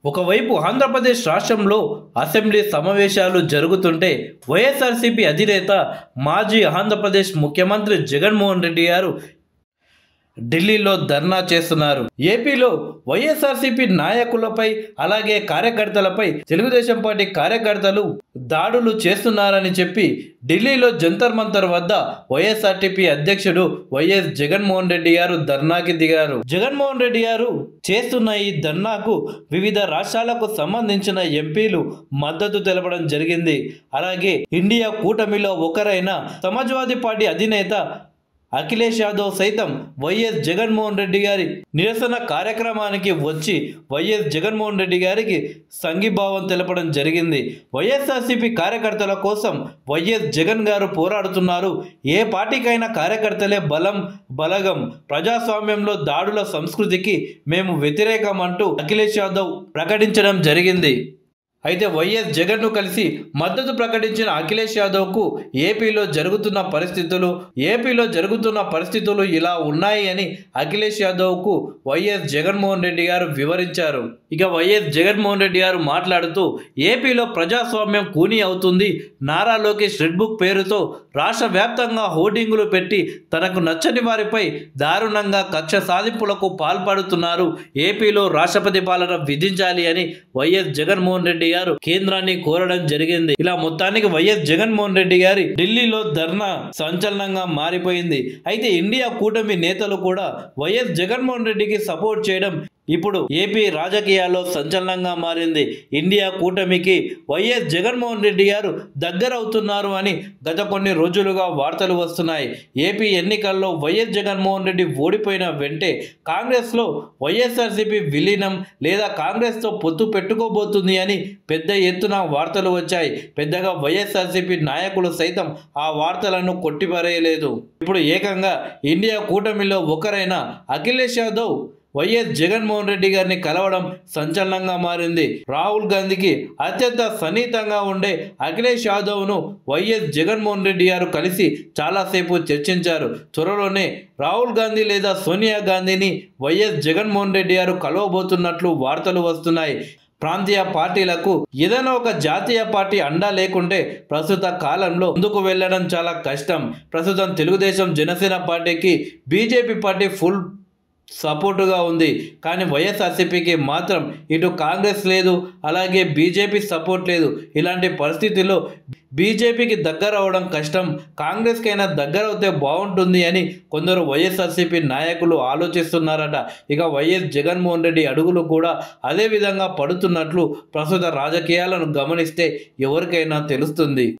ఒకవైపు ఆంధ్రప్రదేశ్ రాష్ట్రంలో అసెంబ్లీ సమావేశాలు జరుగుతుంటే వైఎస్ఆర్సీపీ అధినేత మాజీ ఆంధ్రప్రదేశ్ ముఖ్యమంత్రి జగన్మోహన్ రెడ్డి గారు ఢిల్లీలో ధర్నా చేస్తున్నారు. ఏపీలో వైఎస్ఆర్సీపీ నాయకులపై అలాగే కార్యకర్తలపై తెలుగుదేశం పార్టీ కార్యకర్తలు దాడులు చేస్తున్నారని చెప్పి ఢిల్లీలో జంతర్ మంతర్ వద్ద వైఎస్ఆర్టీపీ అధ్యక్షుడు వైఎస్ జగన్మోహన్ రెడ్డి గారు ధర్నాకి దిగారు. జగన్మోహన్ రెడ్డి గారు చేస్తున్న ఈ ధర్నాకు వివిధ రాష్ట్రాలకు సంబంధించిన ఎంపీలు మద్దతు తెలపడం జరిగింది. అలాగే ఇండియా కూటమిలో ఒకరైన సమాజ్వాదీ పార్టీ అధినేత అఖిలేష్ యాదవ్ సైతం వైఎస్ జగన్మోహన్ రెడ్డి గారి నిరసన కార్యక్రమానికి వచ్చి వైఎస్ జగన్మోహన్ రెడ్డి గారికి సంఘీభావం తెలపడం జరిగింది. వైఎస్ఆర్సీపీ కార్యకర్తల కోసం వైఎస్ జగన్ గారు పోరాడుతున్నారు. ఏ పార్టీకైనా కార్యకర్తలే బలగం, ప్రజాస్వామ్యంలో దాడుల సంస్కృతికి మేము వ్యతిరేకం అంటూ అఖిలేష్ యాదవ్ ప్రకటించడం జరిగింది. అయితే వైఎస్ జగన్ను కలిసి మద్దతు ప్రకటించిన అఖిలేష్ యాదవ్కు ఏపీలో జరుగుతున్న పరిస్థితులు ఇలా ఉన్నాయి అని అఖిలేష్ యాదవ్కు వైఎస్ జగన్మోహన్ రెడ్డి గారు వివరించారు. ఇక వైఎస్ జగన్మోహన్ రెడ్డి గారు మాట్లాడుతూ ఏపీలో ప్రజాస్వామ్యం కూని అవుతుంది. నారా లోకేష్ రెడ్ బుక్ పేరుతో రాష్ట్ర వ్యాప్తంగా హోర్డింగులు పెట్టి తనకు నచ్చని వారిపై దారుణంగా కక్ష సాధింపులకు పాల్పడుతున్నారు. ఏపీలో రాష్ట్రపతి పాలన విధించాలి అని వైఎస్ జగన్మోహన్ రెడ్డి గారు కేంద్రాన్ని కోరడం జరిగింది. ఇలా మొత్తానికి వైఎస్ జగన్మోహన్ రెడ్డి గారి ఢిల్లీలో ధర్నా సంచలనంగా మారిపోయింది. అయితే ఇండియా కూటమి నేతలు కూడా వైఎస్ జగన్మోహన్ రెడ్డికి సపోర్ట్ చేయడం ఇప్పుడు ఏపీ రాజకీయాల్లో సంచలనంగా మారింది. ఇండియా కూటమికి వైఎస్ జగన్మోహన్ రెడ్డి గారు దగ్గరవుతున్నారు అని గత కొన్ని రోజులుగా వార్తలు వస్తున్నాయి. ఏపీ ఎన్నికల్లో వైఎస్ జగన్మోహన్ రెడ్డి ఓడిపోయిన వెంటే కాంగ్రెస్లో వైఎస్ఆర్సీపీ విలీనం లేదా కాంగ్రెస్తో పొత్తు పెట్టుకోబోతుంది అని పెద్ద ఎత్తున వార్తలు వచ్చాయి. పెద్దగా వైఎస్ఆర్సీపీ నాయకులు సైతం ఆ వార్తలను కొట్టిపారేయలేదు. ఇప్పుడు ఏకంగా ఇండియా కూటమిలో ఒకరైన అఖిలేష్ యాదవ్ వైఎస్ జగన్మోహన్ రెడ్డి గారిని కలవడం సంచలనంగా మారింది. రాహుల్ గాంధీకి అత్యంత సన్నిహితంగా ఉండే అఖిలేష్ యాదవ్ను వైఎస్ జగన్మోహన్ రెడ్డి గారు కలిసి చాలాసేపు చర్చించారు. త్వరలోనే రాహుల్ గాంధీ లేదా సోనియా గాంధీని వైఎస్ జగన్మోహన్ రెడ్డి గారు కలవబోతున్నట్లు వార్తలు వస్తున్నాయి. ప్రాంతీయ పార్టీలకు ఏదైనా ఒక జాతీయ పార్టీ అండా లేకుంటే ప్రస్తుత కాలంలో ముందుకు వెళ్ళడం చాలా కష్టం. ప్రస్తుతం తెలుగుదేశం జనసేన పార్టీకి బీజేపీ పార్టీ ఫుల్ సపోర్టుగా ఉంది. కానీ వైఎస్ఆర్సీపీకి మాత్రం ఇటు కాంగ్రెస్ లేదు, అలాగే బీజేపీ సపోర్ట్ లేదు. ఇలాంటి పరిస్థితుల్లో బీజేపీకి దగ్గర అవడం కష్టం, కాంగ్రెస్కైనా దగ్గర అవుతే బాగుంటుంది అని కొందరు వైఎస్ఆర్సీపీ నాయకులు ఆలోచిస్తున్నారట. ఇక వైఎస్ జగన్మోహన్ రెడ్డి అడుగులు కూడా అదే విధంగా పడుతున్నట్లు ప్రస్తుత రాజకీయాలను గమనిస్తే ఎవరికైనా తెలుస్తుంది.